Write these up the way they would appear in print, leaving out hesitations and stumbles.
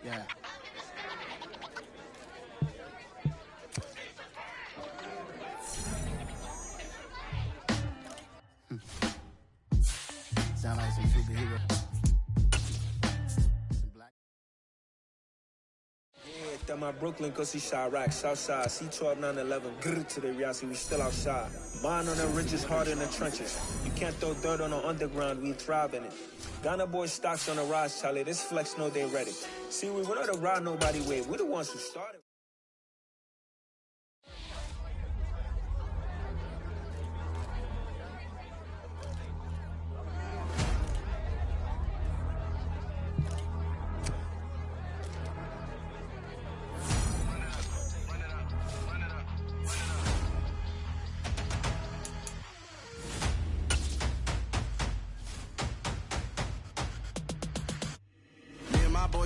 Yeah. Sound like some superhero. That my Brooklyn, cause he shot rack, Southside, C12, 911, grrr to the reality, we still outside. Mine on the ridges, hard in the trenches. You can't throw dirt on the underground, we thrive in it. Ghana boy stocks on the rise, Charlie, this flex know they ready. See, we were not to ride nobody with, we the ones who started.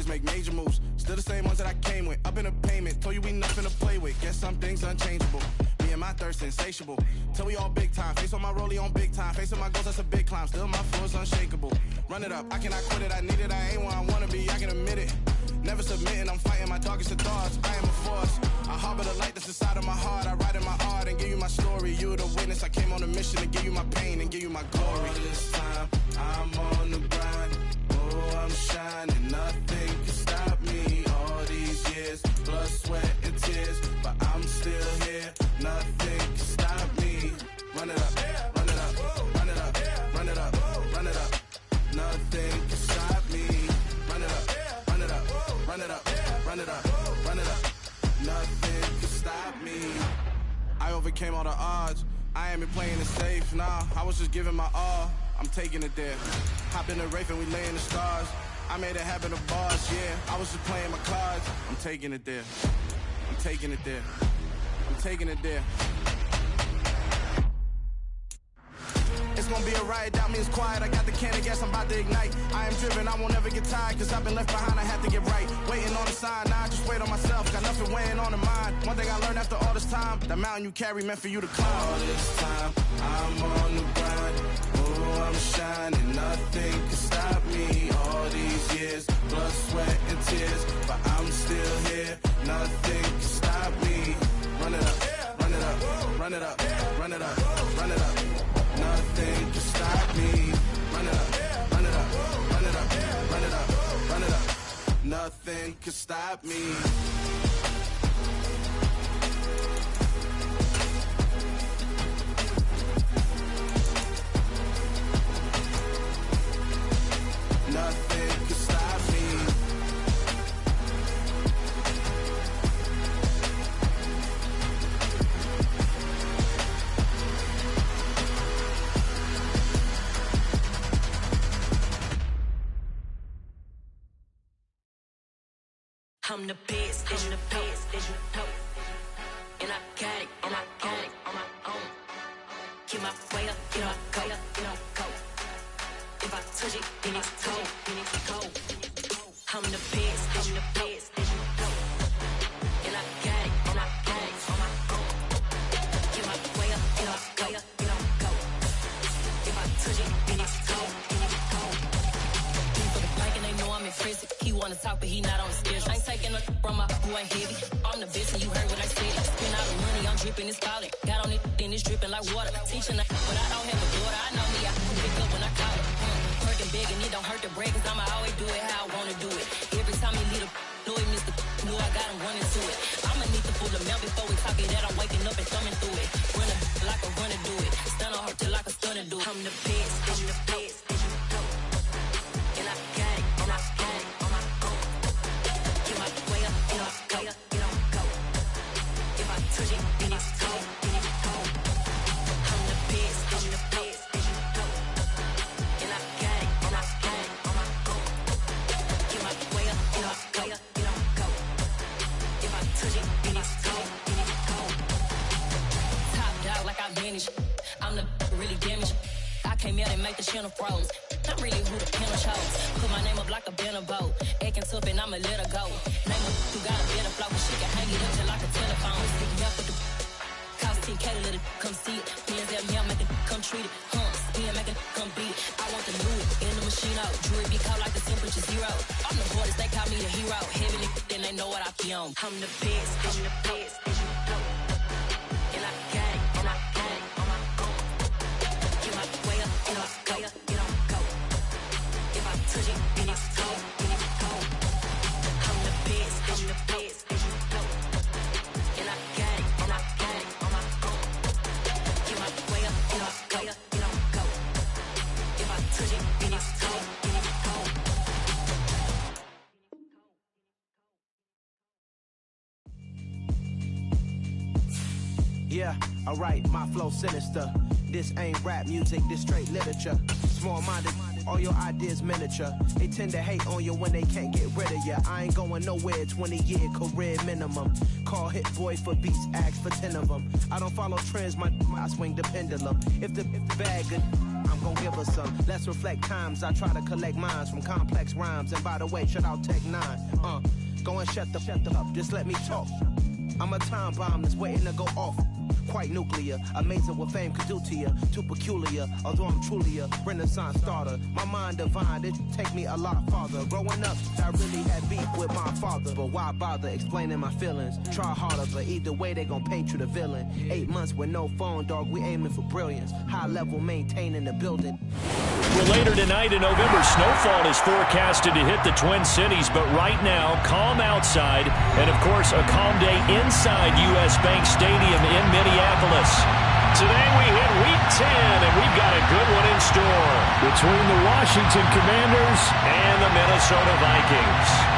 Make major moves, still the same ones that I came with. Up in a payment, told you we nothing to play with. Guess some things unchangeable. Me and my thirst insatiable. Till we all big time. Face on my rollie on big time. Face on my goals, that's a big climb. Still my floor's unshakable. Run it up, I cannot quit it. I need it, I ain't where I wanna be. I can admit it. Never submitting, I'm fighting my darkest of thoughts. I am a force. I harbor the light that's inside of my heart. I write in my art and give you my story. You the witness. I came on a mission to give you my pain and give you my glory. All this time, I'm on the grind. Oh, I'm shining. Nothing can stop me. All these years, blood, sweat, and tears. But I'm still here. Nothing can stop me. Run it up, run it up, run it up, run it up, run it up. Nothing can stop me. Run it up, run it up, run it up, run it up, run it up. Nothing can stop me. I overcame all the odds. I ain't been playing it safe, nah. I was just giving my all. I'm taking it there. Hop in the Wraith and we lay in the stars. I made it happen to bars, yeah. I was just playing my cards. I'm taking it there. I'm taking it there. I'm taking it there. It's gonna be a riot, doubt me it's quiet. I got the can of gas, I'm about to ignite. I am driven, I won't ever get tired, cause I've been left behind, I have to get right. Waiting on the sign, now I just wait on myself. Got nothing weighing on the mind. One thing I learned after all this time, the mountain you carry meant for you to climb. All this time, I'm on the grind. Oh, I'm shining, nothing can stop me. All these years, blood, sweat, and tears. But I'm still here, nothing can stop me. Run it up, run it up, run it up, run it up, run it up. Nothing can stop me. Run it up, run it up, run it up, run it up, run it up. Nothing can stop me. Nothing can stop me. I'm the best, I'm the best, and I got it, and I got it on my own. Get my way up, get on go, get on go. If I touch it, then it's cold, then it's cold. I'm the best, I'm the best, and I got it, and I got it on my own. Get my way up, get on go, get on go. If I touch it, then it's cold, then it's cold. He for the blank and they know I'm in prison. He wanna talk, but he not on the schedule. I ain't taking a from my who ain't heavy. I'm the best and you heard what I said. Spend all the money, I'm dripping, it's falling. Got on it, then it's dripping like water. Teaching but I don't have a daughter. I know me, I can pick up when I call it. Working big and it don't hurt the break, cause I'ma always do it how I wanna do it. Every time he lead a know he missed the knew I got him running to it. I'ma need to pull the mail before we talk it that I'm waking up and thumbing through it. Run it like a runner do it. Stun on her till like a stunner do it. I'm the best, I'm the best, and I got it, and I got it on my own. Get my way up, get on go, get on go. If I touch it, then it's cold, then it's cold. I'm the best, I'm the best, and I got it, and I got it on my own. Get my way up, get on go, get on go. If I touch it, then it's cold, then it's cold. Top dog like I manage. I'm the really damaged. I came out and make the channel froze. I'm really who the panel chose. Put my name up like a banner boat. Acting tough and I'ma let her go. Name her who got a better flow. She can hang it up just like a telephone. Stick me up with the cost 10K to let it come see it. Hands out, yeah, make it come treat it. Spin, make it come beat it. I want the new in the machine out. Jewelry be cold like the temperature zero. I'm the supporters, they call me the hero. Heavenly, then they know what I be on. I'm the best, I'm the best, and you know. And I got it, and I got it on my own. Get my way up, get on go, get on go. If I touch it, then it's cold, then it's cold. I'm the best, and you know. And I got it, and I got it on my own. Get my way up, get on go, get on go. If I touch it, then it's cold, then it's cold. Yeah, alright, my flow sinister. This ain't rap music, this straight literature. Small-minded, all your ideas miniature. They tend to hate on you when they can't get rid of you. I ain't going nowhere, 20-year career minimum. Call Hit Boy for beats, ask for 10 of them. I don't follow trends, I swing the pendulum. If the bag good, I'm gon' give her some. Let's reflect times, I try to collect minds from complex rhymes. And by the way, shout out Tech 9. Go and shut the up, just let me talk. I'm a time bomb that's waiting to go off. Quite nuclear, amazing what fame could do to you. Too peculiar, although I'm truly a renaissance starter. My mind divine, it take me a lot farther. Growing up, I really had beef with my father. But why bother explaining my feelings? Try harder, but either way they gon' paint you the villain. 8 months with no phone, dog, we aiming for brilliance. High level maintaining the building. Well, later tonight in November, snowfall is forecasted to hit the Twin Cities, but right now, calm outside, and of course, a calm day inside U.S. Bank Stadium in Minneapolis. Today we hit Week 10, and we've got a good one in store between the Washington Commanders and the Minnesota Vikings.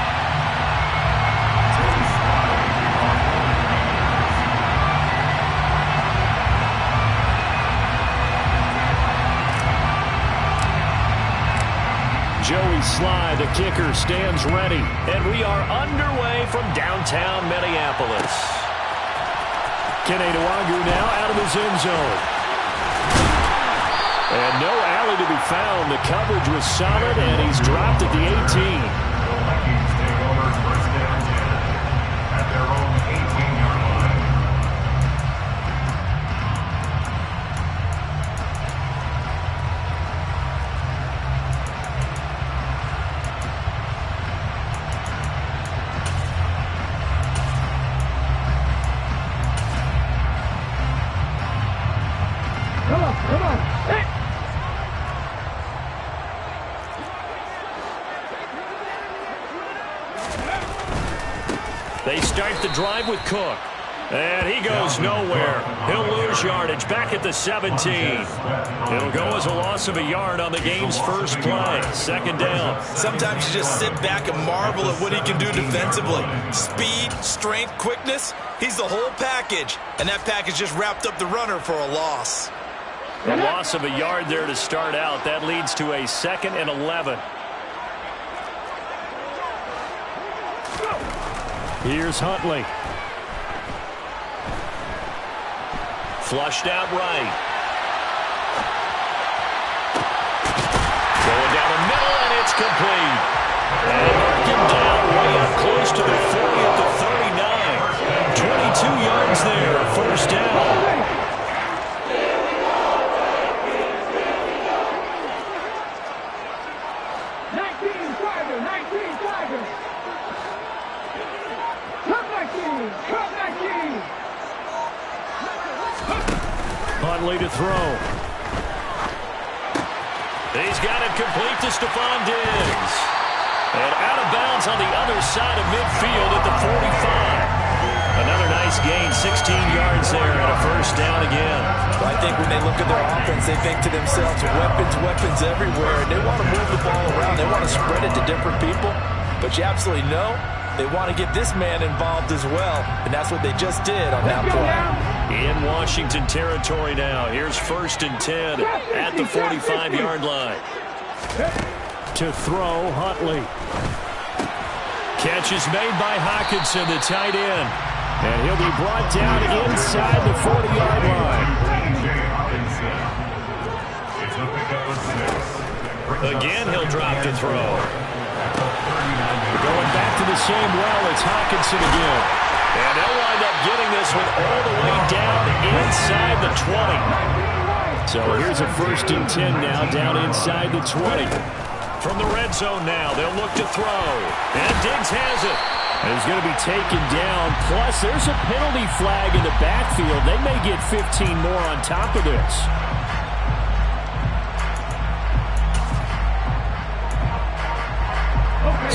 Joey Sly, the kicker, stands ready. And we are underway from downtown Minneapolis. Keneduagu now out of his end zone. And no alley to be found. The coverage was solid, and he's dropped at the 18. Vikings take over first down 10 at their own 18-yard line. They start the drive with Cook. And he goes nowhere. He'll lose yardage back at the 17. It'll go as a loss of a yard on the game's first play. Second down. Sometimes you just sit back and marvel at what he can do defensively. Speed, strength, quickness. He's the whole package. And that package just wrapped up the runner for a loss. A loss of a yard there to start out. That leads to a 2nd and 11. Here's Huntley. Flushed out right. Going down the middle, and it's complete. And marked him down way up close to the 40 at the 39. 22 yards there, first down. Huntley to throw. He's got it complete to Stephon Diggs. And out of bounds on the other side of midfield at the 45. Another nice gain, 16 yards there, and a first down again. I think when they look at their offense, they think to themselves, weapons everywhere. And they want to move the ball around. They want to spread it to different people. But you absolutely know they want to get this man involved as well. And that's what they just did on that play. In Washington territory now. Here's 1st and 10 at the 45-yard line. To throw, Huntley. Catch is made by Hockenson, the tight end. And he'll be brought down inside the 40-yard line. Again, he'll drop to throw. Going back to the same well, it's Hockenson again. And they'll wind up getting this one all the way down inside the 20. So here's a 1st and 10 now down inside the 20. From the red zone now, they'll look to throw. And Diggs has it. He's going to be taken down. Plus, there's a penalty flag in the backfield. They may get 15 more on top of this.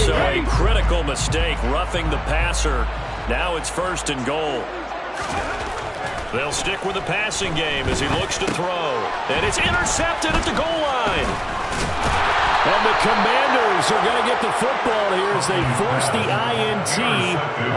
So a critical mistake, roughing the passer. Now it's 1st and goal. They'll stick with the passing game as he looks to throw. And it's intercepted at the goal line. And the Commanders are going to get the football here as they force the INT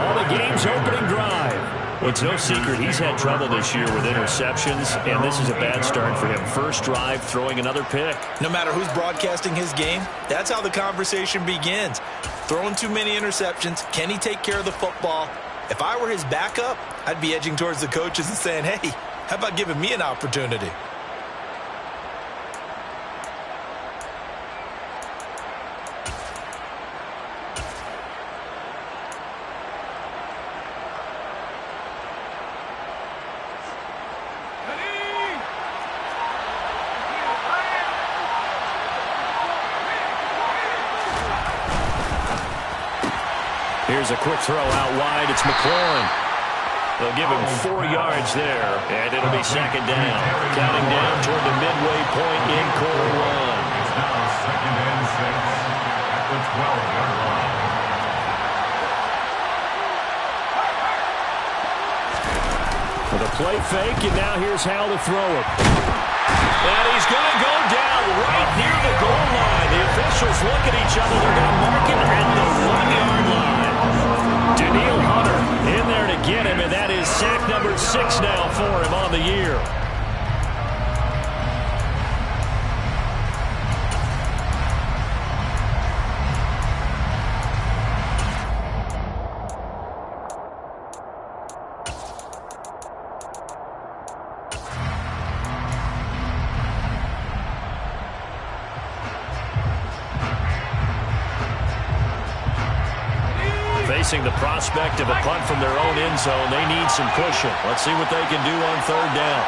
on the game's opening drive. Well, it's no secret he's had trouble this year with interceptions, and this is a bad start for him. First drive, throwing another pick. No matter who's broadcasting his game, that's how the conversation begins. Throwing too many interceptions, can he take care of the football? If I were his backup, I'd be edging towards the coaches and saying, hey, how about giving me an opportunity? Here's a quick throw out wide. It's McLaurin. They'll give him 4 yards there, and it'll be 2nd down. Counting down toward the midway point in quarter 1. It's now 2nd and 6 at the 12-yard line. With a play fake, and now here's how to throw it. And he's going to go down right near the goal line. The officials look at each other. They're going to mark him at the 1-yard line. Daniil Hunter in there to get him, and that is sack number 6 now for him on the year. Facing the prospect of a punt from their own end zone, they need some cushion. Let's see what they can do on 3rd down.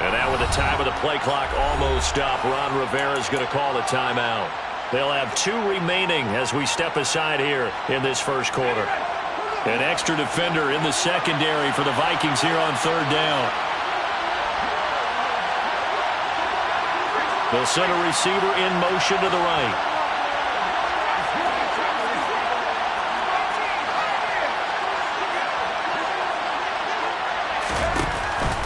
And now with the time of the play clock almost up, Ron Rivera is going to call the timeout. They'll have 2 remaining as we step aside here in this first quarter. An extra defender in the secondary for the Vikings here on 3rd down. They'll send a receiver in motion to the right.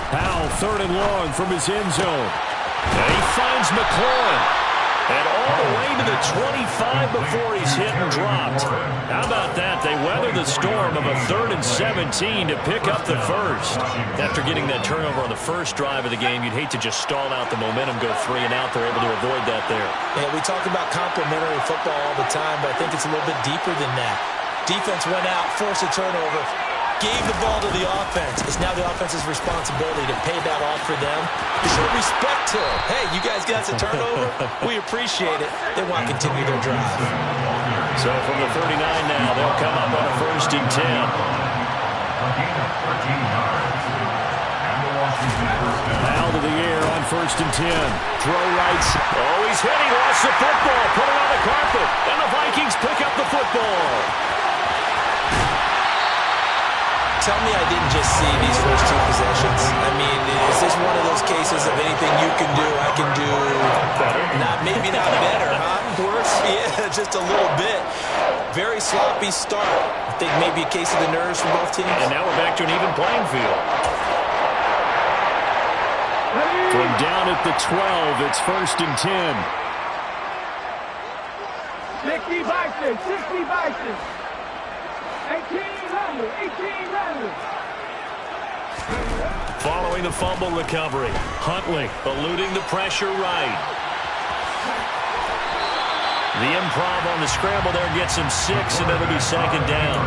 Powell, 3rd and long from his end zone. And he finds McLaurin. And all the way to the 25 before he's hit and dropped. How about that? They weather the storm of a 3rd and 17 to pick up the first. After getting that turnover on the first drive of the game, you'd hate to just stall out the momentum, go 3 and out. They're able to avoid that there. Yeah, we talk about complementary football all the time, but I think it's a little bit deeper than that. Defense went out, forced a turnover, gave the ball to the offense. It's now the offense's responsibility to pay that off for them. To show respect to them. Hey, you guys got a turnover? We appreciate it. They want to continue their drive. So from the 39 now, they'll come up on a 1st and 10. Foul to the air on 1st and 10. Throw right. Oh, he's hit. He lost the football. Put it on the carpet. And the Vikings pick up the football. Tell me I didn't just see these first 2 possessions. I mean, is this one of those cases of anything you can do, I can do better? Maybe not better, huh? Worse? Yeah, just a little bit. Very sloppy start. I think maybe a case of the nerves from both teams. And now we're back to an even playing field. From down at the 12, it's 1st and 10. 60 Vikings, 60 Vikings. 18 runners. Following the fumble recovery, Huntley eluding the pressure right. The improv on the scramble there gets him 6, and it'll be 2nd down.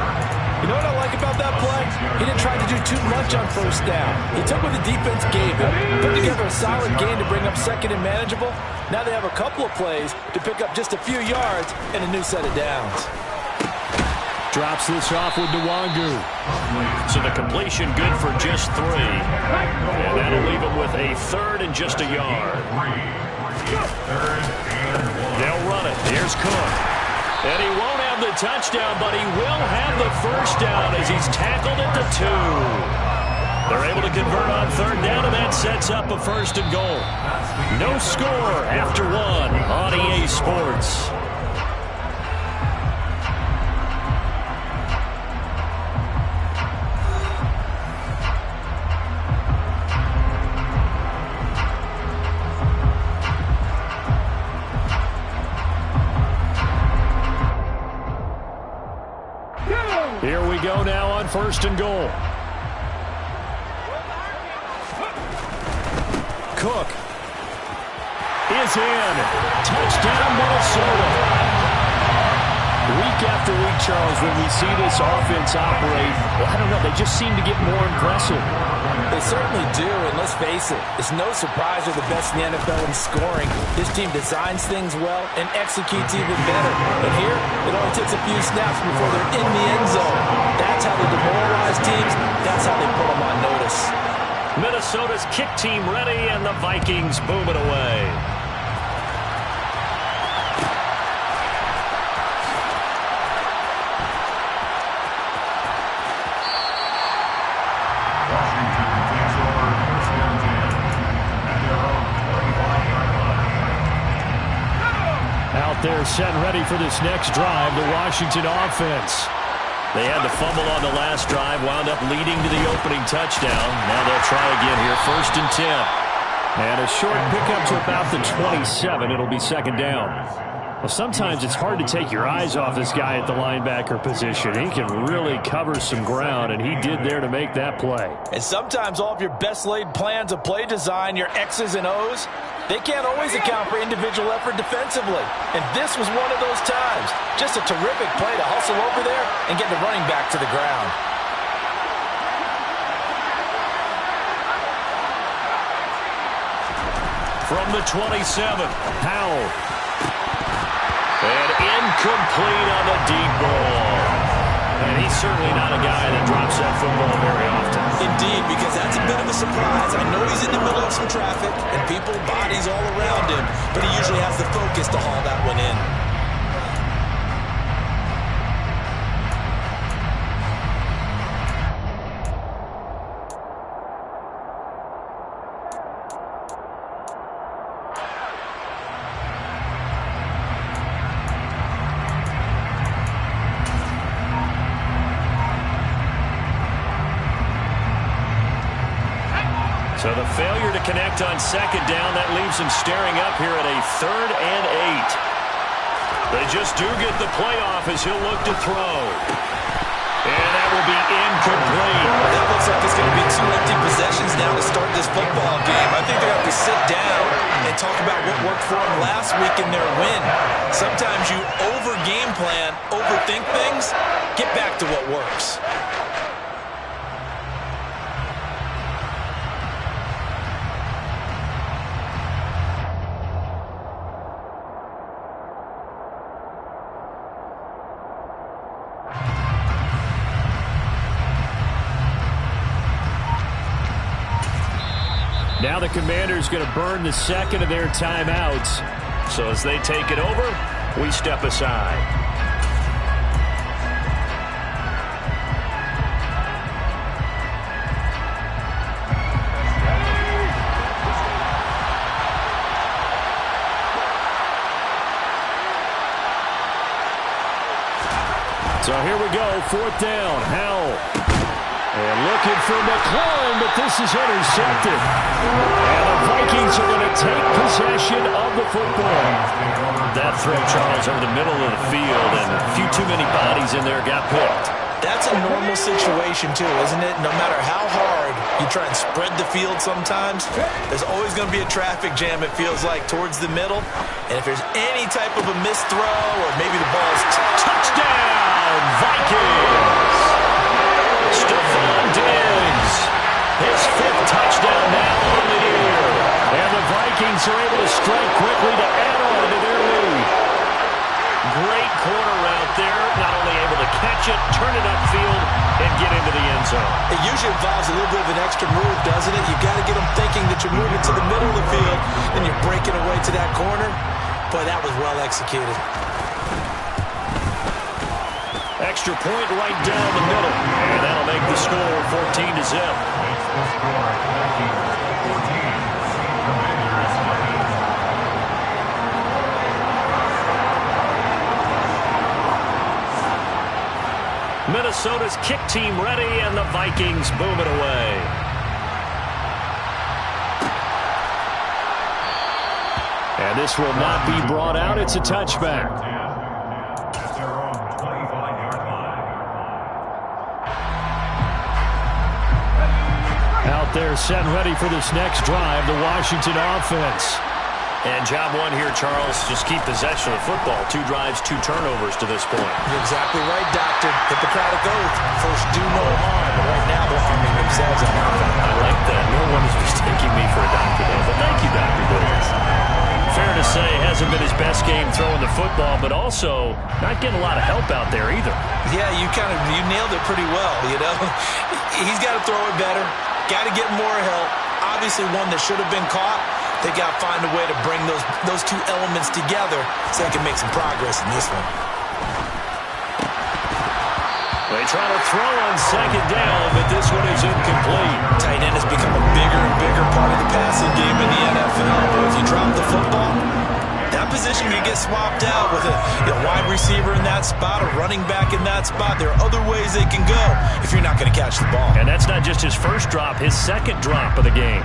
You know what I like about that play? He didn't try to do too much on 1st down. He took what the defense gave him, put together a solid game to bring up 2nd and manageable. Now they have a couple of plays to pick up just a few yards and a new set of downs. Drops this off with Nwangu. So the completion good for just 3. And that'll leave him with a 3rd and just a yard. They'll run it. Here's Cook. And he won't have the touchdown, but he will have the first down as he's tackled at the 2. They're able to convert on 3rd down, and that sets up a 1st and goal. No score after 1 on EA Sports. Here we go now on 1st and goal. Cook is in. Touchdown, Minnesota. Week after week, Charles, when we see this offense operate, I don't know, they just seem to get more impressive. They certainly do, and let's face it, it's no surprise they're the best in the NFL in scoring. This team designs things well and executes even better. And here, it only takes a few snaps before they're in the end zone. That's how they demoralize teams. That's how they put them on notice. Minnesota's kick team ready, and the Vikings boom it away. Out there set ready for this next drive, the Washington offense. They had to fumble on the last drive, wound up leading to the opening touchdown. Now they'll try again here, 1st and 10. And a short pickup to about the 27. It'll be 2nd down. Well, sometimes it's hard to take your eyes off this guy at the linebacker position. He can really cover some ground, and he did there to make that play. And sometimes all of your best laid plans of play design, your X's and O's, they can't always account for individual effort defensively. And this was one of those times. Just a terrific play to hustle over there and get the running back to the ground. From the 27, Howell. And incomplete on the deep ball. And he's certainly not a guy that drops that football very often. Indeed, because that's a bit of a surprise. I know he's in the middle of some traffic and people, bodies all around him, but he usually has the focus to haul that one in. So the failure to connect on 2nd down, that leaves them staring up here at a 3rd and 8. They just do get the playoff as he'll look to throw. And that will be incomplete. That looks like it's going to be 2 empty possessions now to start this football game. I think they're going to have to sit down and talk about what worked for them last week in their win. Sometimes you over-game plan, overthink things, get back to what works. Now the Commanders going to burn the 2nd of their timeouts. So as they take it over, we step aside. So here we go, 4th down, Howell. And looking for McClellan, but this is intercepted. And the Vikings are going to take possession of the football. That throw, Charles, over the middle of the field, and a few too many bodies in there got picked. That's a normal situation, too, isn't it? No matter how hard you try and spread the field sometimes, there's always going to be a traffic jam, it feels like, towards the middle. And if there's any type of a missed throw or maybe the ball's touchdown, Vikings! Stephon Diggs, his 5th touchdown now on the year. And the Vikings are able to strike quickly to add on to their lead. Great corner out there, not only able to catch it, turn it upfield, and get into the end zone. It usually involves a little bit of an extra move, doesn't it? You've got to get them thinking that you're moving to the middle of the field, and you're breaking away to that corner. Boy, that was well executed. Extra point right down the middle, and that'll make the score 14-0. Makes the score 14. Minnesota's kick team ready, and the Vikings boom it away. And this will not be brought out. It's a touchback. At their own 25-yard line. Out there set ready for this next drive, the Washington offense. And job one here, Charles, just keep possession of the football. 2 drives, 2 turnovers to this point. You're exactly right, Doctor. Hippocratic oath. First, do no harm. But right now, they're harming themselves on offense. I like that. No one is mistaking me for a doctor, though. But thank you, Dr. Billions. Fair to say, hasn't been his best game throwing the football, but also not getting a lot of help out there either. Yeah, you nailed it pretty well, you know. He's got to throw it better. Got to get more help. Obviously, one that should have been caught. They got to find a way to bring those 2 elements together so they can make some progress in this one. They try to throw on second down, but this one is incomplete. Tight end has become a bigger and bigger part of the passing game in the NFL. But if you drop the football, that position can get swapped out with a wide receiver in that spot, a running back in that spot. There are other ways they can go if you're not going to catch the ball. And that's not just his first drop, his second drop of the game.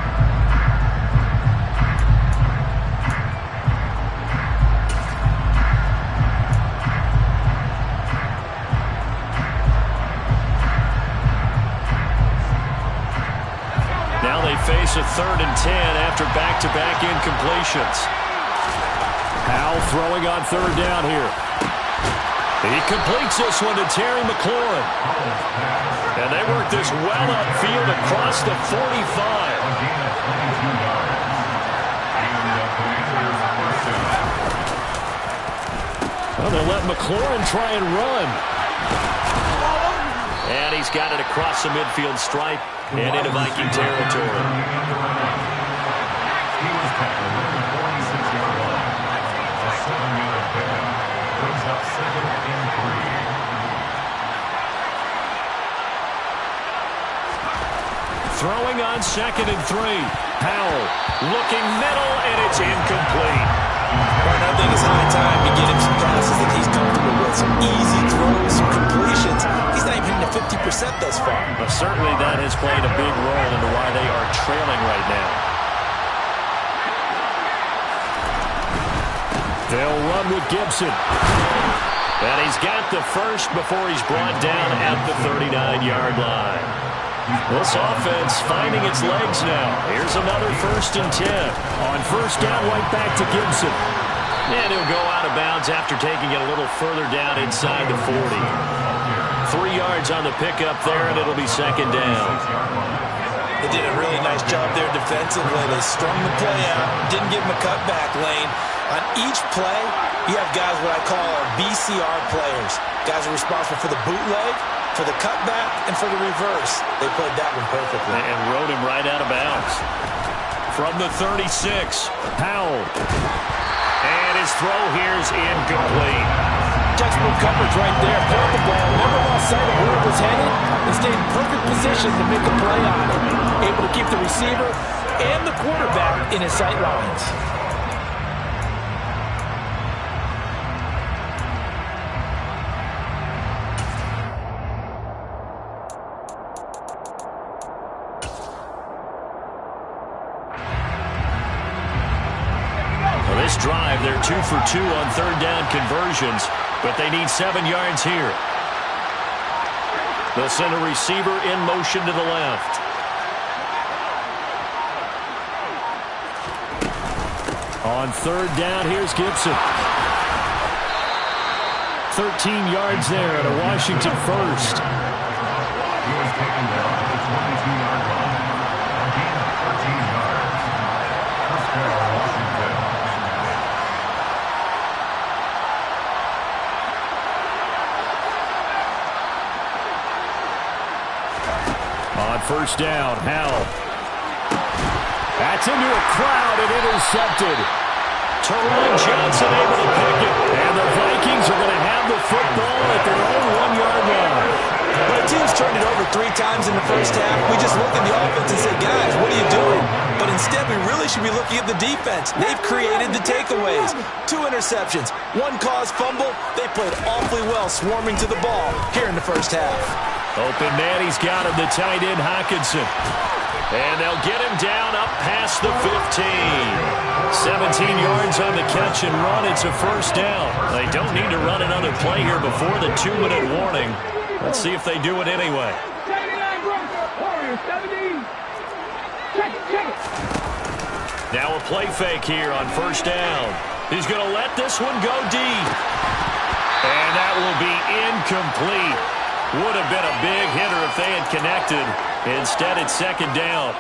Now they face a 3rd and 10 after back-to-back incompletions. Powell throwing on 3rd down here. He completes this one to Terry McLaurin. And they work this well upfield across the 45. Well, they let McLaurin try and run. And he's got it across the midfield stripe and into Viking territory. He was tackled at the 46-yard line. A 7-yard pickup. Brings up 2nd and 3. Throwing on 2nd and 3. Powell looking middle, and it's incomplete. Right, I think it's high time to get him some passes that he's comfortable with. Some easy throws, some completions. He's not even hitting the 50% thus far. But certainly that has played a big role into why they are trailing right now. They'll run with Gibson. And he's got the first before he's brought down at the 39-yard line. This offense finding its legs now. Here's another 1st and 10. On 1st down, right back to Gibson. And he'll go out of bounds after taking it a little further down inside the 40. 3 yards on the pickup there, and it'll be 2nd down. They did a really nice job there defensively. They strung the play out, didn't give him a cutback lane. On each play, you have guys what I call our BCR players. Guys are responsible for the bootleg, for the cutback, and for the reverse. They played that one perfectly. And rode him right out of bounds. From the 36, Powell. And his throw here is incomplete. Textbook coverage right there. Caught the ball, never lost sight of where it was headed, and stayed in perfect position to make a play on it. Able to keep the receiver and the quarterback in his sight lines. This drive, they're 2 for 2 on 3rd down conversions, but they need 7 yards here. They'll send a receiver in motion to the left. On 3rd down, here's Gibson. 13 yards there at a Washington 1st. He was taken down at the 22-yard line. A gain of 13 yards. First down, Washington. first down. Howell. That's into a crowd and intercepted. Teron Johnson able to pick it. And the Vikings are going to have the football at their own 1-yard line. When a team's turned it over 3 times in the first half, we just look at the offense and say, guys, what are you doing? But instead, we really should be looking at the defense. They've created the takeaways. 2 interceptions, 1 caused fumble. They played awfully well swarming to the ball here in the first half. Open man, he's got him, the tight end Hockenson. And they'll get him down up past the 15. 17 yards on the catch and run. It's a first down. They don't need to run another play here before the 2-minute warning. Let's see if they do it anyway. Now a play fake here on first down. He's going to let this one go deep. And that will be incomplete. Would have been a big hitter if they had connected. Instead, it's second down.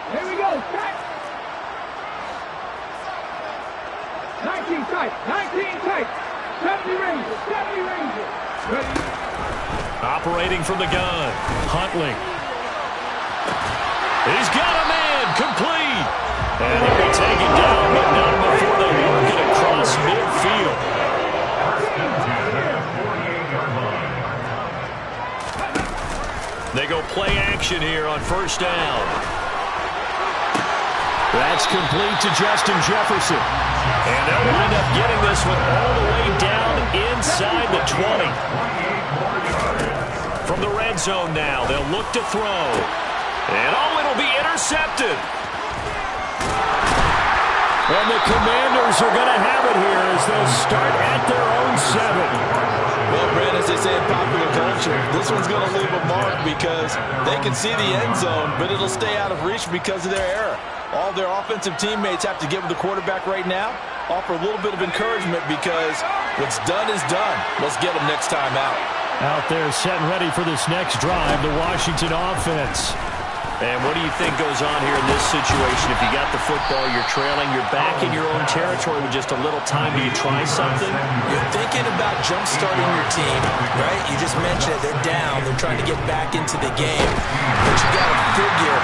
Here we go. 19 tight. 19 tight. 70 Rangers. 70 Rangers. Ready. Operating from the gun. Huntley. He's got a man. Complete. And he'll be taken down, but not before they work it across midfield. They go play action here on first down. That's complete to Justin Jefferson. And they'll wind up getting this one all the way down inside the 20. From the red zone now, they'll look to throw. And it'll be intercepted. And the Commanders are going to have it here as they'll start at their own 7. Well, Brent, as they say in popular culture, this one's going to leave a mark because they can see the end zone, but it'll stay out of reach because of their error. All their offensive teammates have to give the quarterback right now, offer a little bit of encouragement because what's done is done. Let's get them next time out. Out there setting ready for this next drive, the Washington offense. And what do you think goes on here in this situation? If you got the football, you're trailing, you're back in your own territory with just a little time. Do you try something? You're thinking about jump-starting your team, right? You just mentioned it. They're down. They're trying to get back into the game. But you got to figure,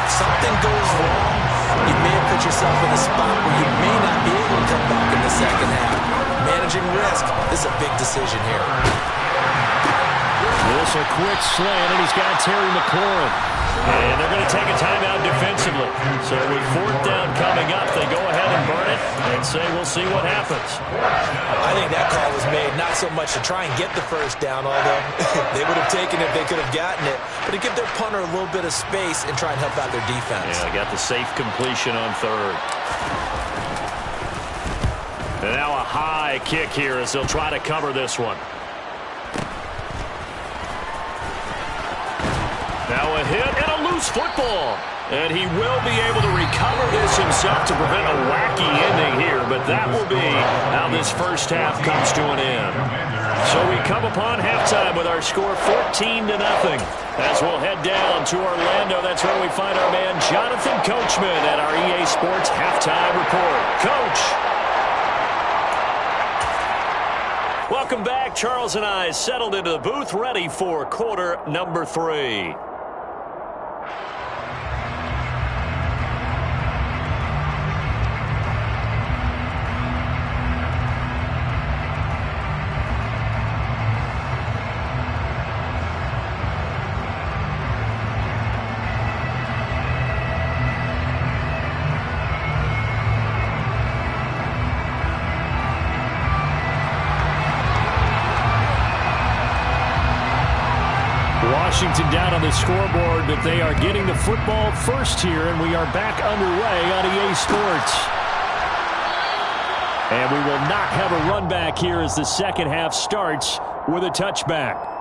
if something goes wrong, you may have put yourself in a spot where you may not be able to come back in the second half. Managing risk, this is a big decision here. This a quick slant, and he's got Terry McLaurin. And they're going to take a timeout defensively. So with 4th down coming up, they go ahead and burn it and say we'll see what happens. I think that call was made not so much to try and get the first down, although they would have taken it if they could have gotten it, but to give their punter a little bit of space and try and help out their defense. Yeah, got the safe completion on 3rd. And now a high kick here as they'll try to cover this one. Now a hit and a loose football. And he will be able to recover this himself to prevent a wacky ending here. But that will be how this first half comes to an end. So we come upon halftime with our score 14-0. As we'll head down to Orlando, that's where we find our man Jonathan Coachman at our EA Sports Halftime Report. Coach. Welcome back. Charles and I settled into the booth, ready for quarter number 3. Washington down on the scoreboard, but they are getting the football first here, and we are back underway on EA Sports. And we will not have a run back here as the second half starts with a touchback.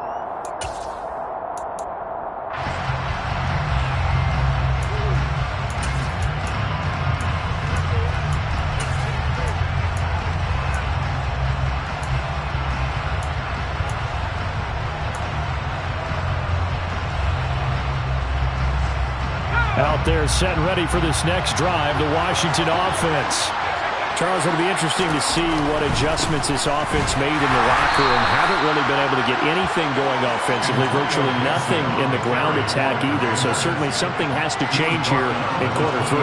Out there set and ready for this next drive, the Washington offense. Charles, it'll be interesting to see what adjustments this offense made in the locker room. Haven't really been able to get anything going offensively, virtually nothing in the ground attack either. So certainly something has to change here in quarter 3.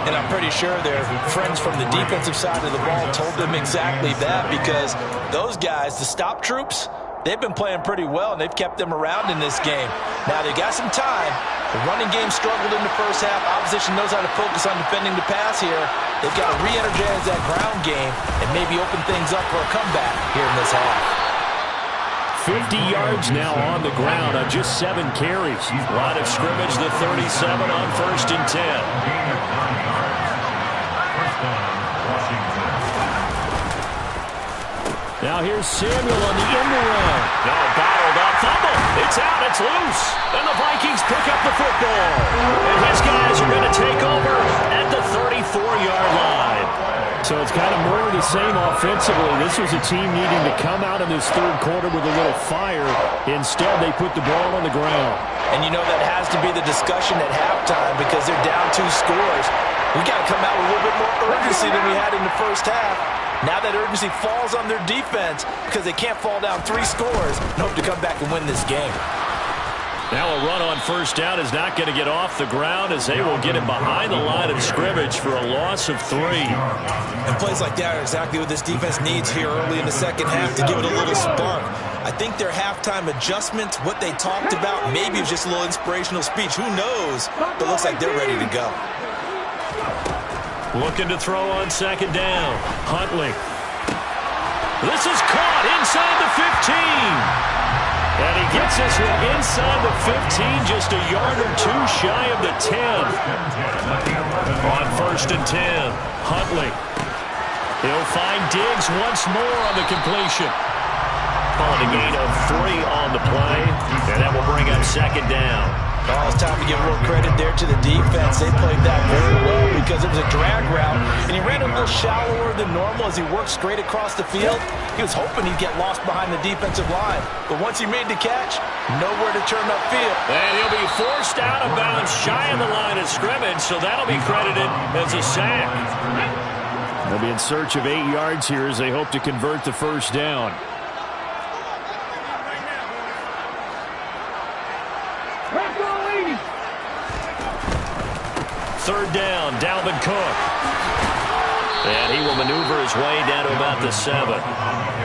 And I'm pretty sure their friends from the defensive side of the ball told them exactly that, because those guys, the stop troops, they've been playing pretty well, and they've kept them around in this game. Now, they got some time. The running game struggled in the first half. Opposition knows how to focus on defending the pass here. They've got to re-energize that ground game and maybe open things up for a comeback here in this half. 50 yards now on the ground on just 7 carries. Line of scrimmage, the 37 on 1st and 10. Now here's Samuel on the end around. No, bottled up. Fumble. It's out. It's loose. And the Vikings pick up the football. And his guys are going to take over at the 34-yard line. So it's kind of more of the same offensively. This was a team needing to come out in this third quarter with a little fire. Instead, they put the ball on the ground. And you know that has to be the discussion at halftime, because they're down 2 scores. We got to come out with a little bit more urgency than we had in the first half. Now that urgency falls on their defense because they can't fall down 3 scores and hope to come back and win this game. Now a run on 1st down is not going to get off the ground, as they will get him behind the line of scrimmage for a loss of 3. And plays like that are exactly what this defense needs here early in the second half to give it a little spark. I think their halftime adjustments, what they talked about, maybe it was just a little inspirational speech. Who knows? But it looks like they're ready to go. Looking to throw on 2nd down. Huntley. This is caught inside the 15. And he gets this one inside the 15, just a yard or 2 shy of the 10. On 1st and 10, Huntley. He'll find Diggs once more on the completion. Calling a gain of 3 on the play, and that will bring up 2nd down. Oh, it's time to give a little credit there to the defense. They played that very well because it was a drag route, and he ran a little shallower than normal as he worked straight across the field. He was hoping he'd get lost behind the defensive line, but once he made the catch, nowhere to turn upfield. And he'll be forced out of bounds shy of the line of scrimmage, so that'll be credited as a sack. They'll be in search of 8 yards here as they hope to convert the 1st down. Third down, Dalvin Cook. And he will maneuver his way down to about the 7.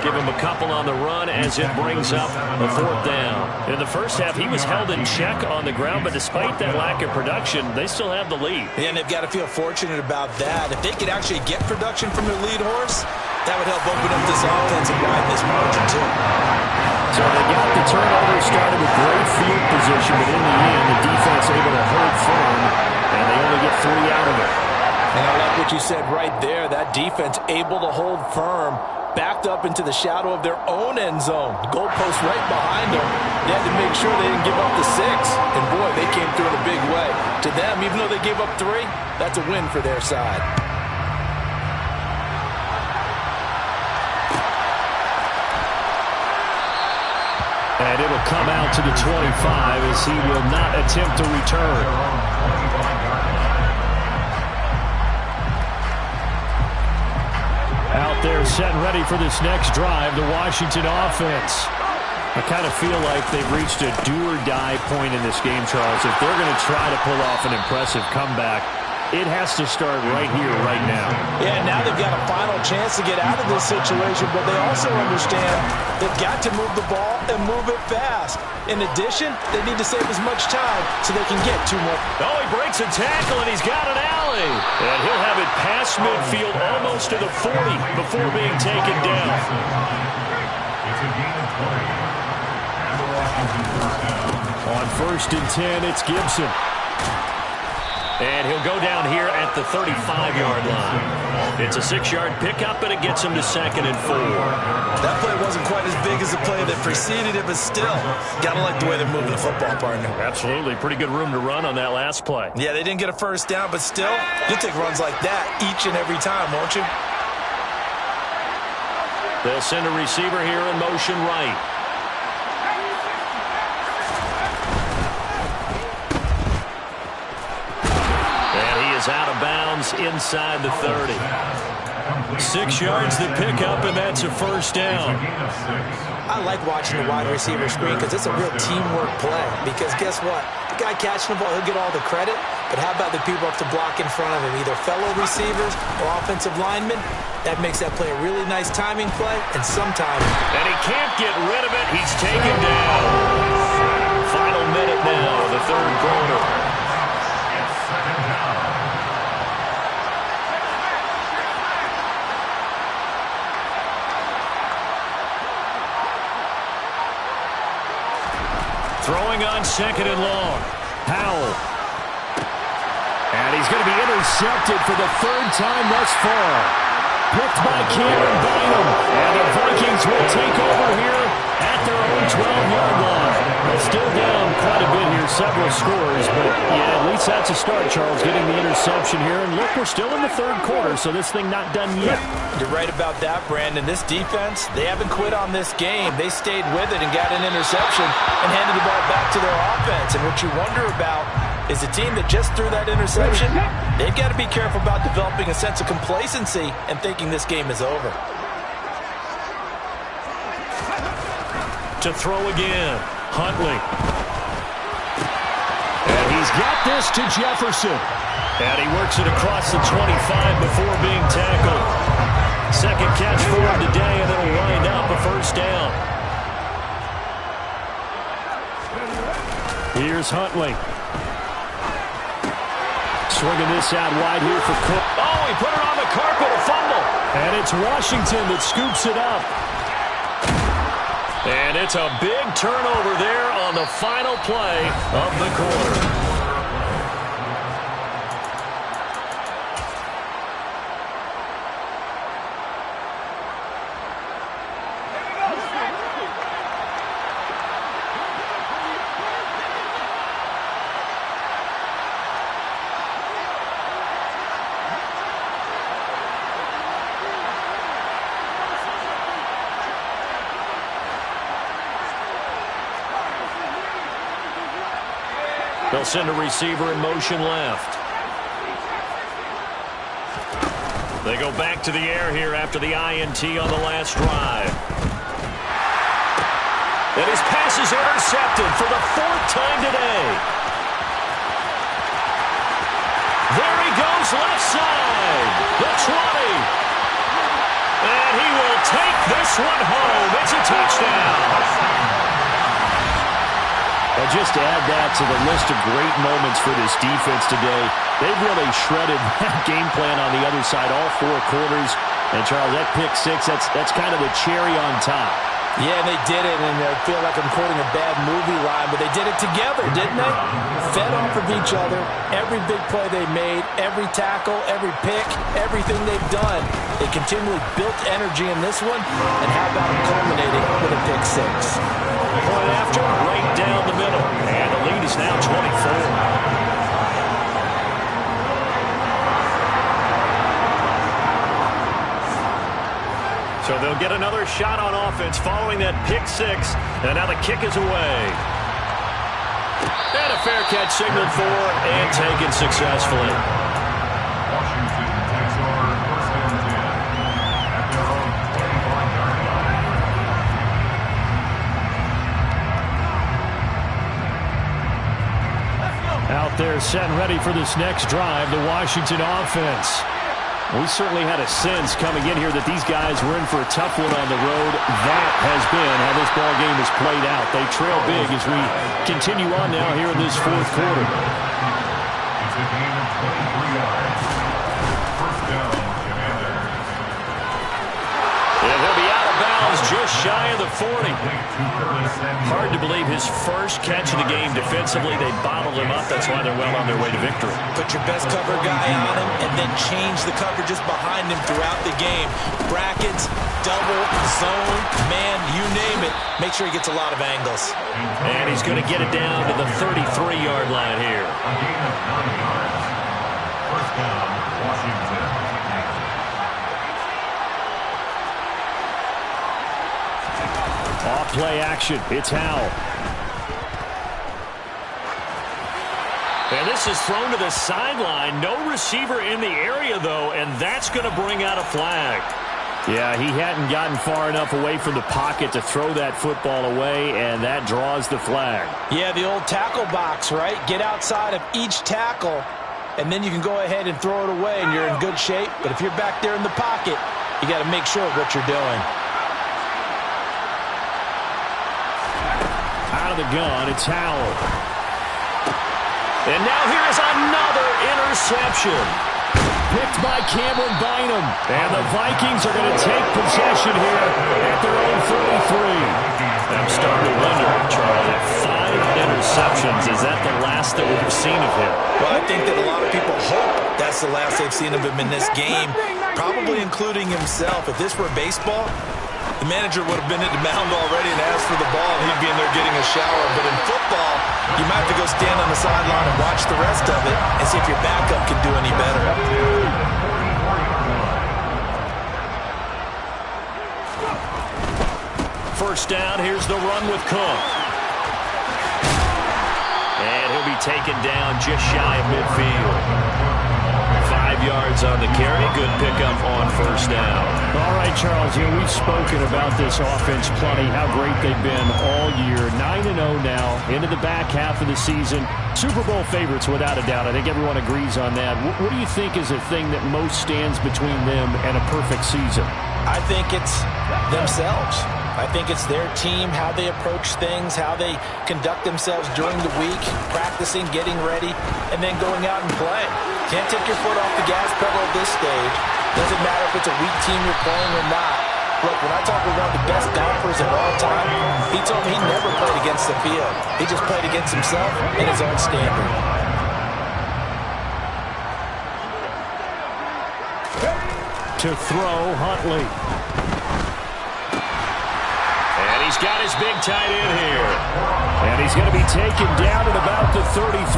Give him a couple on the run as it brings up a 4th down. In the first half, he was held in check on the ground, but despite that lack of production, they still have the lead. And they've got to feel fortunate about that. If they could actually get production from their lead horse, that would help open up this offense and widen this margin too. So they got the turnover started with great field position, but in the end, the defense able to hold firm, and they only get 3 out of it. And I like what you said right there. That defense able to hold firm, backed up into the shadow of their own end zone. Goalpost right behind them. They had to make sure they didn't give up the 6. And boy, they came through in a big way. To them, even though they gave up 3, that's a win for their side. And it'll come out to the 25 as he will not attempt to return. Out there set and ready for this next drive, the Washington offense. I kind of feel like they've reached a do-or-die point in this game, Charles. If they're going to try to pull off an impressive comeback, it has to start right here, right now. Yeah, now they've got a final chance to get out of this situation, but they also understand they've got to move the ball and move it fast. In addition, they need to save as much time so they can get 2 more. Oh, he breaks a tackle, and he's got an alley. And he'll have it past midfield almost to the 40 before being taken down. It's a gain of 3. And the Washington first down. On 1st and 10, it's Gibson. And he'll go down here at the 35-yard line. It's a 6-yard pickup, and it gets him to 2nd and 4. That play wasn't quite as big as the play that preceded it, but still, got to like the way they're moving the football, partner. Absolutely. Pretty good room to run on that last play. Yeah, they didn't get a 1st down, but still, you'll take runs like that each and every time, won't you? They'll send a receiver here in motion right. Out of bounds downs inside the 30. 6 yards the pickup, and that's a first down. I like watching the wide receiver screen because it's a real teamwork play. Because guess what? The guy catching the ball, he'll get all the credit. But how about the people up to block in front of him, either fellow receivers or offensive linemen? That makes that play a really nice timing play, and sometimes... And he can't get rid of it. He's taken down. Final minute now, the third quarter. Throwing on second and long. Powell. And he's going to be intercepted for the third time thus far. Picked by Cameron Bynum. And the Vikings will take over here at their own 12-yard line. They're still down quite a bit here, several scores. But, yeah, at least that's a start, Charles, getting the interception here. And look, we're still in the third quarter, so this thing not done yet. You're right about that, Brandon. This defense, they haven't quit on this game. They stayed with it and got an interception and handed the ball back to their offense. And what you wonder about is a team that just threw that interception, they've got to be careful about developing a sense of complacency and thinking this game is over. To throw again, Huntley. And he's got this to Jefferson. And he works it across the 25 before being tackled. Second catch for him today, and it'll wind up a first down. Here's Huntley. Swinging this out wide here for Cook. Oh, he put it on the carpet, a fumble. And it's Washington that scoops it up. And it's a big turnover there on the final play of the quarter. They'll send a receiver in motion left. They go back to the air here after the INT on the last drive. And his pass is intercepted for the fourth time today. There he goes, left side. The 20. And he will take this one home. It's a touchdown. Just to add that to the list of great moments for this defense today, they've really shredded that game plan on the other side all 4 quarters. And, Charles, that pick six, that's kind of the cherry on top. Yeah, they did it, and I feel like I'm quoting a bad movie line, but they did it together, didn't they? Fed off of each other, every big play they made, every tackle, every pick, everything they've done. They continually built energy in this one, and how about them culminating with a pick six? Point after, right down the middle, and the lead is now 24. So they'll get another shot on offense following that pick six, and now the kick is away. And a fair catch signaled for and taken successfully. Washington takes over first and 10 at their own 25-yard line. Out there set and ready for this next drive, the Washington offense. We certainly had a sense coming in here that these guys were in for a tough one on the road. That has been how this ball game has played out. They trail big as we continue on now here in this fourth quarter. It's a gain of 23 yards. First down, Commanders. And he'll be out of bounds just shy of the 40. Hard to believe his first catch of the game defensively. They bottled him up. That's why they're well on their way to victory. Put your best cover guy on him and then change the coverages behind him throughout the game. Brackets, double, zone, man, you name it. Make sure he gets a lot of angles. And he's going to get it down to the 33-yard line here. A gain of 9 yards. First down, Washington. Off play action. It's Howell. And this Pass is thrown to the sideline. No receiver in the area, though, and that's going to bring out a flag. Yeah, he hadn't gotten far enough away from the pocket to throw that football away, and that draws the flag. Yeah, the old tackle box, right? Get outside of each tackle, and then you can go ahead and throw it away, and you're in good shape. But if you're back there in the pocket, you got to make sure of what you're doing. Out of the gun, it's Howell. And now here is another interception. Picked by Cameron Bynum. And the Vikings are going to take possession here at their own 33. I'm starting to wonder, Charles, 5 interceptions. Is that the last that we've seen of him? Well, I think that a lot of people hope that's the last they've seen of him in this game, probably including himself. If this were baseball, the manager would have been at the mound already and asked for the ball, and he'd be in there getting a shower. But in football, you might have to go stand on the sideline and watch the rest of it and see if your backup can do any better. First down, here's the run with Cook. And he'll be taken down just shy of midfield. 5 yards on the carry. Good pickup on first down. All right, Charles, we've spoken about this offense plenty, how great they've been all year. 9-0 now, into the back half of the season. Super Bowl favorites, without a doubt. I think everyone agrees on that. What do you think is the thing that most stands between them and a perfect season? I think it's themselves. I think it's their team, how they approach things, how they conduct themselves during the week, practicing, getting ready, and then going out and playing. Can't take your foot off the gas pedal at this stage. Doesn't matter if it's a weak team you're playing or not. Look, when I talk with one of the best golfers of all time, he told me he never played against the field. He just played against himself and his own standard. To throw, Huntley. He's got his big tight end here. And he's going to be taken down at about the 33.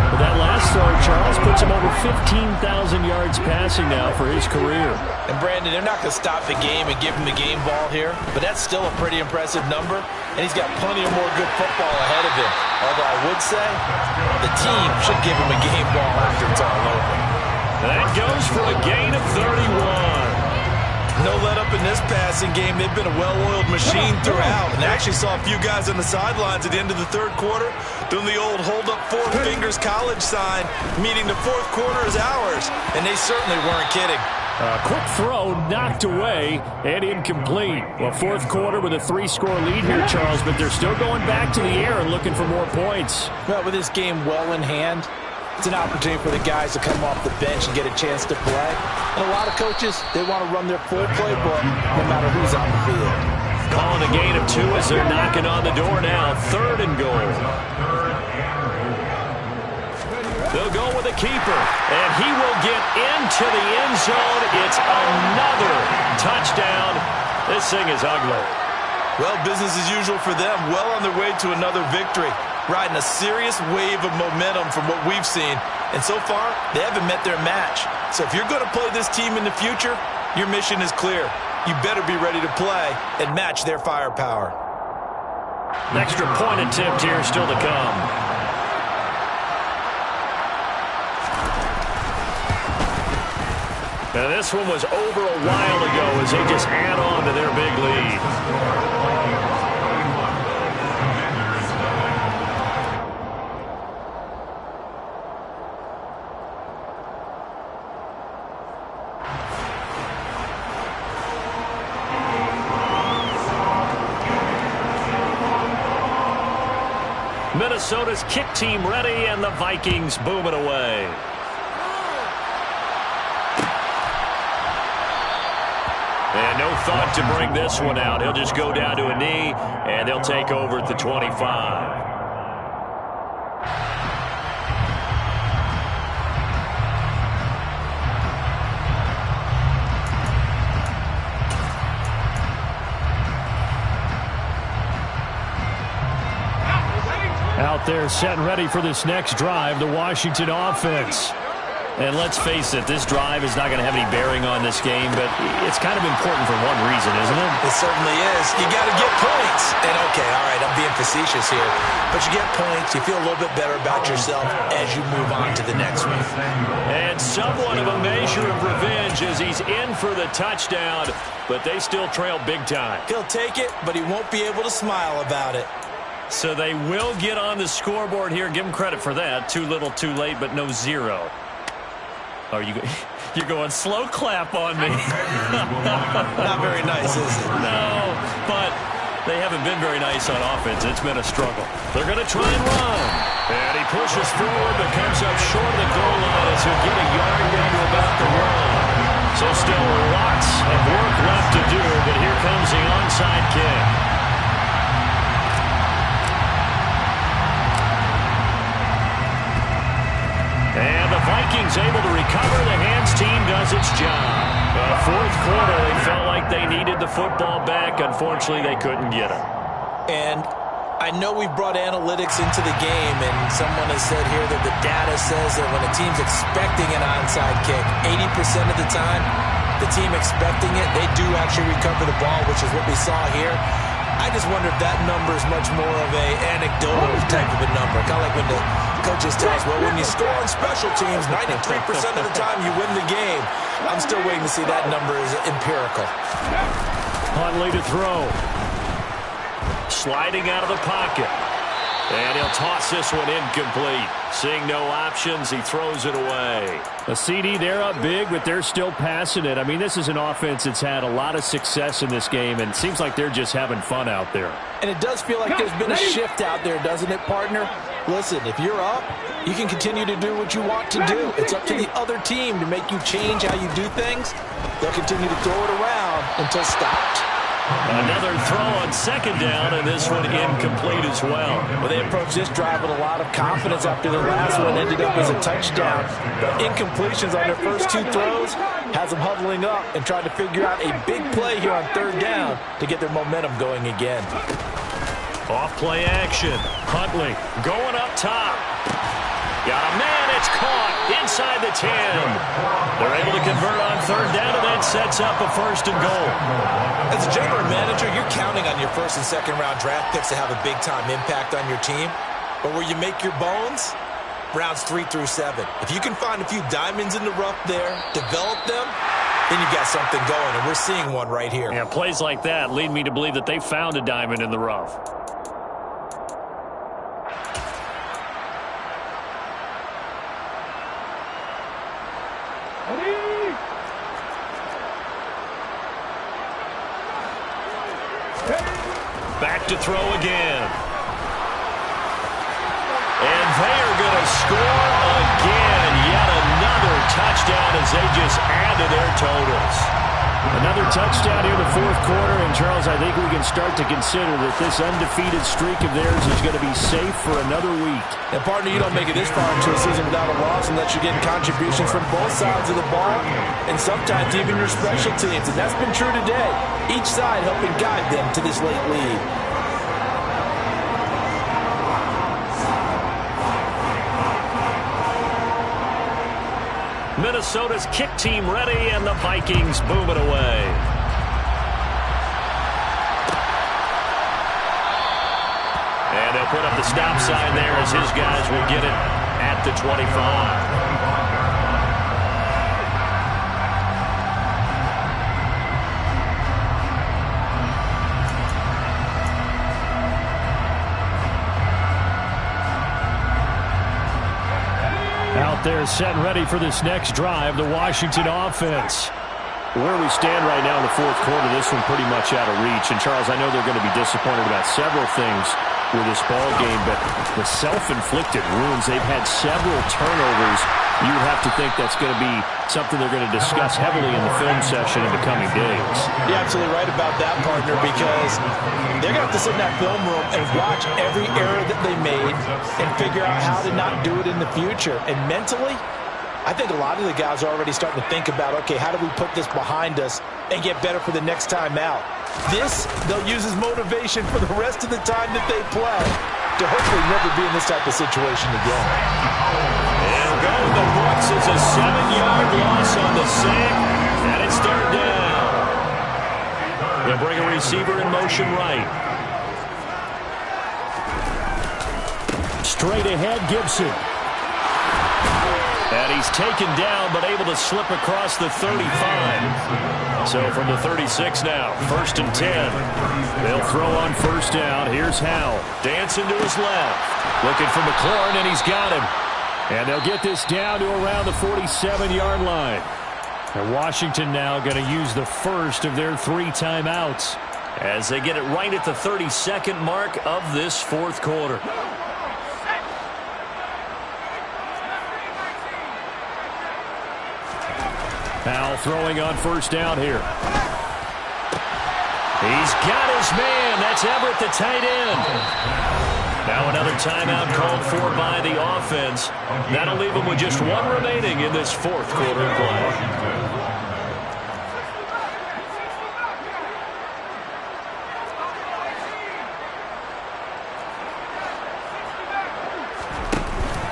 But that last throw, Charles, puts him over 15,000 yards passing now for his career. And, Brandon, they're not going to stop the game and give him the game ball here. But that's still a pretty impressive number. And he's got plenty of more good football ahead of him. Although I would say the team should give him a game ball after it's all over. That goes for a gain of 31. No let-up in this passing game. They've been a well-oiled machine throughout. And actually saw a few guys on the sidelines at the end of the third quarter doing the old hold-up 4 fingers college sign, meaning the fourth quarter is ours. And they certainly weren't kidding. Quick throw knocked away and incomplete. Well, fourth quarter with a 3-score lead here, Charles, but they're still going back to the air and looking for more points. Well, with this game well in hand, it's an opportunity for the guys to come off the bench and get a chance to play. And a lot of coaches, they want to run their full playbook no matter who's on the field. Calling a gain of 2 as they're knocking on the door now. 3rd and goal. They'll go with a keeper, and he will get into the end zone. It's another touchdown. This thing is ugly. Well, business as usual for them. Well on their way to another victory. Riding a serious wave of momentum from what we've seen. And so far, they haven't met their match. So if you're going to play this team in the future, your mission is clear. You better be ready to play and match their firepower. An extra point attempt here still to come. Now this one was over a while ago as they just add on to their big lead. Minnesota's kick team ready, and the Vikings boom it away. And no thought to bring this one out. He'll just go down to a knee, and they'll take over at the 25. Out there set and ready for this next drive, the Washington offense. And let's face it, this drive is not going to have any bearing on this game, but it's kind of important for one reason, isn't it? It certainly is. You got to get points. And, okay, all right, I'm being facetious here. But you get points, you feel a little bit better about yourself as you move on to the next one. And somewhat of a measure of revenge as he's in for the touchdown, but they still trail big time. He'll take it, but he won't be able to smile about it. So they will get on the scoreboard here. Give him credit for that. Too little, too late, but no zero. Are you're going slow clap on me. Not very nice, is it? No, but they haven't been very nice on offense. It's been a struggle. They're going to try and run. And he pushes forward, but comes up short of the goal line as he'll get a yard down to about the one. So still lots of work left to do, but here comes the onside kick. And the Vikings able to recover. The hands team does its job. Fourth quarter, they felt like they needed the football back. Unfortunately, they couldn't get it. And I know we brought analytics into the game, and someone has said here that the data says that when a team's expecting an onside kick, 80% of the time, the team expecting it, they do actually recover the ball, which is what we saw here. I just wonder if that number is much more of a anecdotal type of a number. Kind of like when the coaches tell us, well, when you score on special teams, 93% of the time you win the game. I'm still waiting to see that number is empirical. Huntley to throw. Sliding out of the pocket. And he'll toss this one incomplete. Seeing no options, he throws it away. A CD, they're up big, but they're still passing it. I mean, this is an offense that's had a lot of success in this game, and it seems like they're just having fun out there. And it does feel like there's been a shift out there, doesn't it, partner? Listen, if you're up, you can continue to do what you want to do. It's up to the other team to make you change how you do things. They'll continue to throw it around until stopped. Another throw on second down, and this one incomplete as well. Well, they approached this drive with a lot of confidence after the last one ended up as a touchdown. But incompletions on their first two throws has them huddling up and trying to figure out a big play here on third down to get their momentum going again. Off play action. Huntley going up top. Got a man, it's caught inside the 10. They're able to convert on third down, and that sets up a first and goal. As a general manager, you're counting on your first and second round draft picks to have a big-time impact on your team. But where you make your bones, rounds 3 through 7. If you can find a few diamonds in the rough there, develop them, then you've got something going, and we're seeing one right here. Yeah, plays like that lead me to believe that they found a diamond in the rough. Back to throw again. And they are going to score again. Yet another touchdown as they just add to their totals. Another touchdown here in the fourth quarter. And, Charles, I think we can start to consider that this undefeated streak of theirs is going to be safe for another week. And, partner, you don't make it this far into a season without a loss unless you're getting contributions from both sides of the ball and sometimes even your special teams. And that's been true today. Each side helping guide them to this late lead. Minnesota's kick team ready, and the Vikings boom it away. And they'll put up the stop sign there as his guys will get it at the 25. Out there set and ready for this next drive, the Washington offense. Where we stand right now in the fourth quarter, this one pretty much out of reach. And, Charles, I know they're going to be disappointed about several things with this ball game, but the self-inflicted wounds, they've had several turnovers. You would have to think that's going to be something they're going to discuss heavily in the film session in the coming days. You're absolutely right about that, partner, because they're going to have to sit in that film room and watch every error that they made and figure out how to not do it in the future. And mentally, I think a lot of the guys are already starting to think about, okay, how do we put this behind us and get better for the next time out? This, they'll use as motivation for the rest of the time that they play to hopefully never be in this type of situation again. And will go in the books as a 7-yard loss on the sack, and it's third down. They'll bring a receiver in motion right. Straight ahead, Gibson. And he's taken down, but able to slip across the 35. So from the 36 now, 1st and 10. They'll throw on first down. Here's Howell. Dancing to his left. Looking for McLaurin, and he's got him. And they'll get this down to around the 47-yard line. And Washington now going to use the first of their 3 timeouts as they get it right at the 32nd mark of this fourth quarter. Howell throwing on first down here. He's got his man. That's Everett, the tight end. Now another timeout called for by the offense. That'll leave them with just 1 remaining in this fourth quarter of play.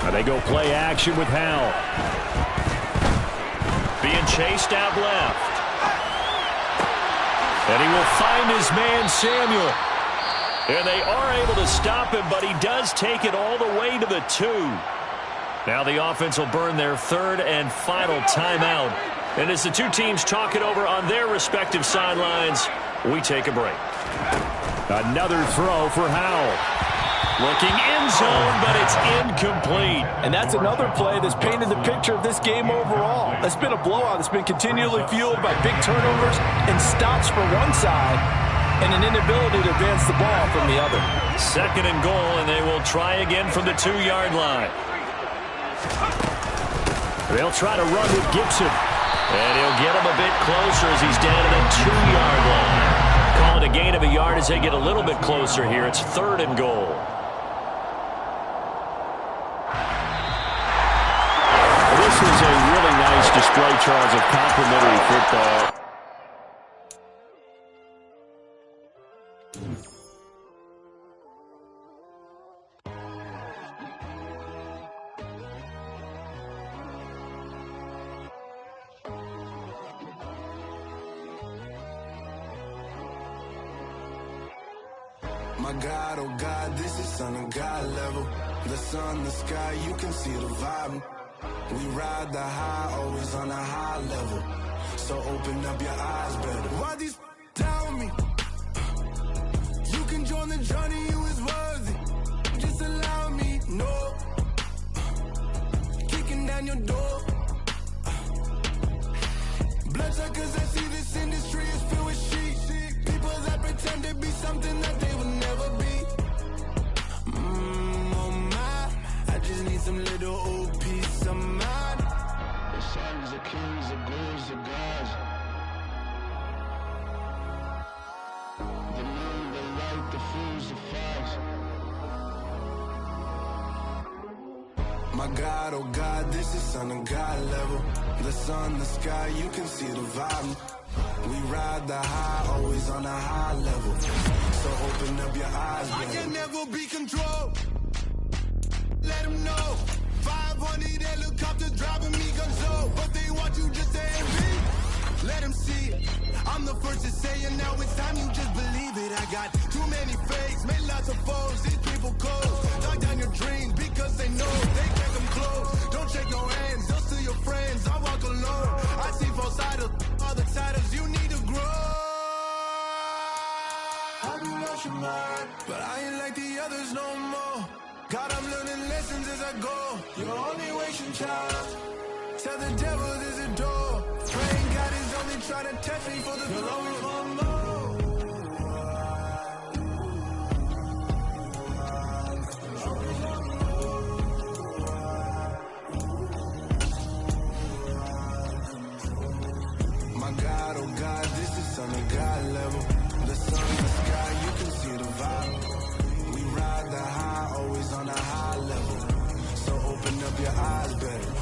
Now they go play action with Howell. Being chased out left. And he will find his man, Samuel. And they are able to stop him, but he does take it all the way to the 2. Now the offense will burn their 3rd and final timeout. And as the 2 teams talk it over on their respective sidelines, we take a break. Another throw for Howell. Looking in zone, but it's incomplete. And that's another play that's painted the picture of this game overall. It's been a blowout. It's been continually fueled by big turnovers and stops for one side and an inability to advance the ball from the other. 2nd and goal, and they will try again from the 2-yard line. They'll try to run with Gibson. And he'll get him a bit closer as he's down at the 2-yard line. Call it a gain of a yard as they get a little bit closer here. It's 3rd and goal. This is a really nice display, Charles, of complimentary football. My God, oh God, this is Son of God level. The sun, the sky, you can see the vibe. We ride the high, always on a high level. So open up your eyes better. Why these tell me? You can join the journey, you is worthy. Just allow me, no. Kicking down your door. Bloodsuckers, I see this industry is filled with shit. People that pretend to be something that they will never be. Oh my, I just need some little old peace of mind. The sons of kings, the gods, the gods. The moon, the light, the fools, the facts. My God, oh God, this is Son of God level. The sun, the sky, you can see the vibe. We ride the high, always on a high level. So open up your eyes, baby. I can never be controlled. Let them know. 500 helicopters driving me control. But they want you just to envy. Let them see it. I'm the first to say it, now it's time you just believe it. I got too many fakes, made lots of foes. These people cold. Knock down your dreams because they know they can't come close. Don't shake no hands, just to your friends. I walk alone. I see both sides of other titles. You need to grow. I do lost your mind, but I ain't like the others no more. God, I'm learning lessons as I go. You're only wasting child. Tell the devil there's a door. Praying God is only trying to test me for the glory for more. My God, oh God, this is Son of God level. The sun, the sky, you can see the vibe. We ride the high, always on a high level. So open up your eyes better.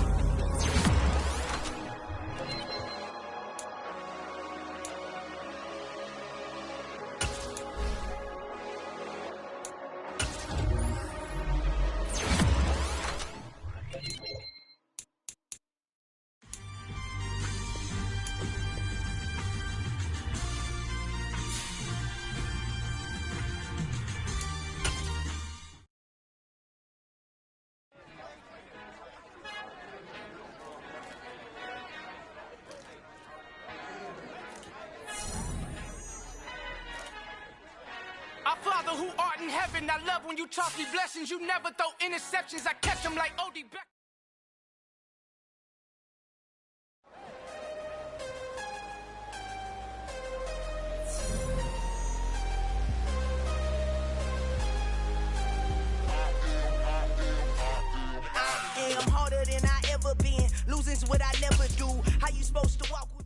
who art in heaven, I love when you toss me blessings. You never throw interceptions, I catch them like N DIRECKT. I'm harder than I ever been. Losing's what I never do. How you supposed to walk with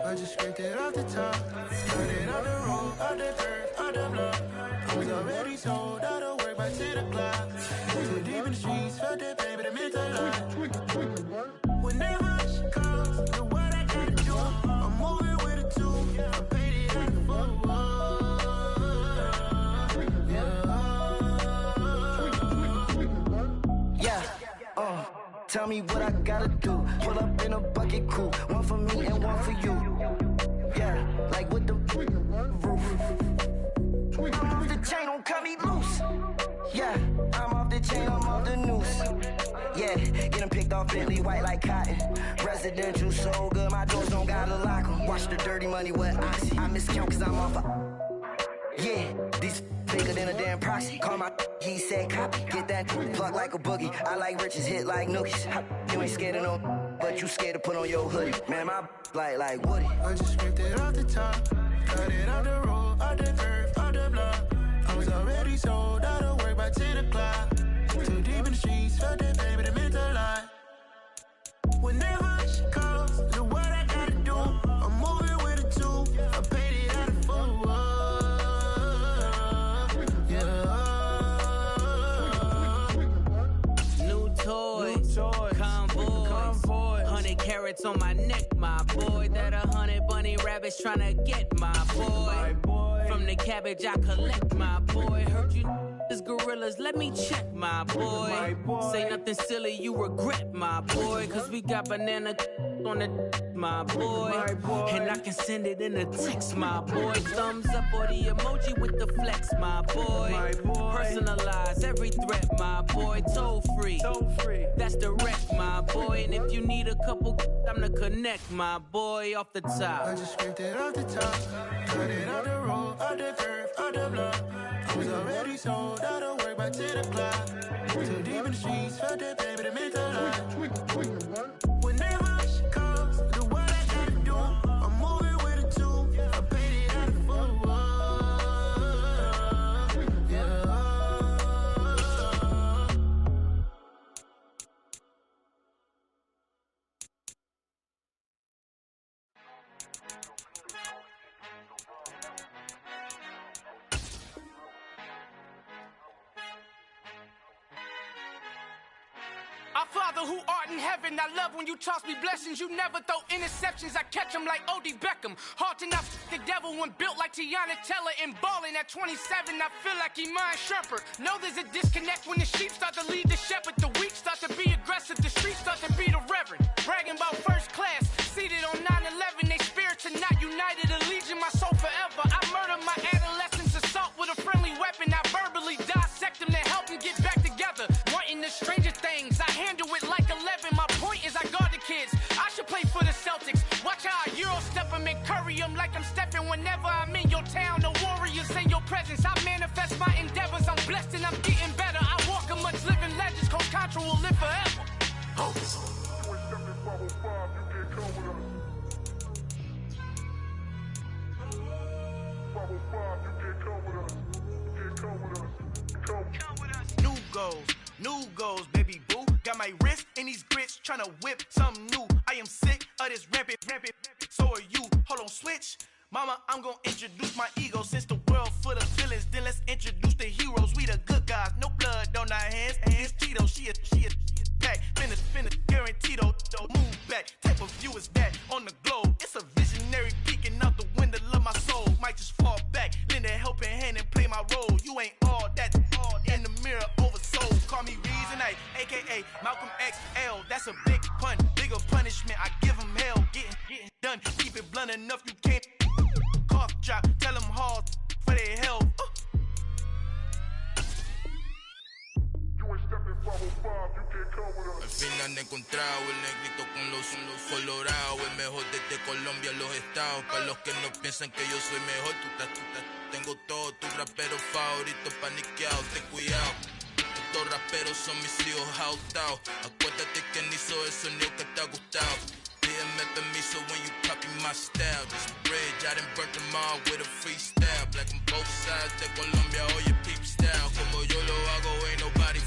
I just scraped it off the top, cut it on the road, on the dirt, on the block. I was already sold out of work by 10 o'clock. Too deep in the streets, felt that baby, the mental lie. Whenever she calls, know what I gotta do. I'm moving with a two, I paid it out the full. Tell me what I gotta do. Pull up in a bucket crew, one for me and one for you. Yeah, like with the roof. I'm off the chain, don't cut me loose. Yeah, I'm off the chain, I'm off the noose. Yeah, getting picked off Bentley white like cotton. Residential so good, my doors don't gotta lock 'em. Watch the dirty money with oxy. I miscount cause I'm off a... Yeah, these bigger than a damn proxy. Call my he said copy. Get that plug like a boogie. I like riches, hit like nookies. You ain't scared of no, but you scared to put on your hoodie. Man, my like Woody. I just scraped it off the top, cut it on the road, on the dirt, on the block. I was already sold out of work by 10 o'clock. Too deep in the streets, felt that baby, the mental lie. Whenever she calls, know what I gotta do. I'm moving with a two, I paid it out of full. Convoy, 100 carats on my neck, my boy. That 100 bunny rabbits tryna get my boy. From the cabbage I collect, my boy. Heard you is gorillas, let me check, my boy. Say nothing silly, you regret, my boy. Cause we got banana on the my boy. And I can send it in a text, my boy. Thumbs up or the emoji with the flex, my boy. Personalize every threat, my boy. Toll free, that's direct, my boy. And if you need a couple, I'm to connect, my boy, off the top. I just scraped it off the top, cut it on the road, on the dirt, on the block. I was already sold out of work by 10 o'clock. Too deep in the streets, felt that baby, the mental lie. Whenever she calls, know what I gotta do. I'm moving with a two, I paid it out of full. Our Father who art in heaven, I love when you toss me blessings. You never throw interceptions, I catch them like N DIRECKT. Hard to not the devil when built like Tiana Teller and balling at 27. I feel like Iman Shumpert. Know there's a disconnect when the sheep start to lead the shepherd. The weak start to be aggressive, the streets start to be the reverend. Bragging about first class, seated on 9/11. They spirits are not united, a legion, my soul forever. I murder my adolescence, assault with a friendly weapon. I verbally dissect them to help them get back together. Wanting the stranger things, I handle it like 11. My point is I guard the kids. I should play for the Celtics. Watch how I Euro step them and curry them like I'm stepping whenever I'm in your town. The warriors in your presence. I manifest my endeavors. I'm blessed and I'm getting better. I walk amongst living legends. Coach Contra will live forever. Oh. New goals, baby boo. Got my wrist in these grits, tryna whip something new. I am sick of this rampant. So are you. Hold on, switch. Mama, I'm gonna introduce my ego. Since the world full of villains, then let's introduce the heroes. We the good guys, no blood on our hands. It's Tito, she is pack. Finna, guaranteed, move back. Type of view is that on the globe? It's a visionary peeking out the window of my soul. Might just fall back, lend a helping hand and play my role. You ain't all that in the mirror oversold. Call me Reason A, aka Malcolm XL. That's a big pun, bigger punishment. I give him hell, getting done. Keep it blunt enough, you can't cough drop. Tell them hard for their health. You ain't stepping Al final he encontrado el negrito con los colorados, el mejor desde Colombia a los estados. Para los que no piensan que yo soy mejor, tengo todo, tu rapero favorito paniqueado, ten cuidado. Estos raperos son mis hijos autados. Acuérdate quién hizo el sonido que te ha gustado. Pídeme permiso when you copy my style. This bridge, I done burnt them all with a freestyle. Black on both sides de Colombia, oye peep style. Como yo lo hago, ain't nobody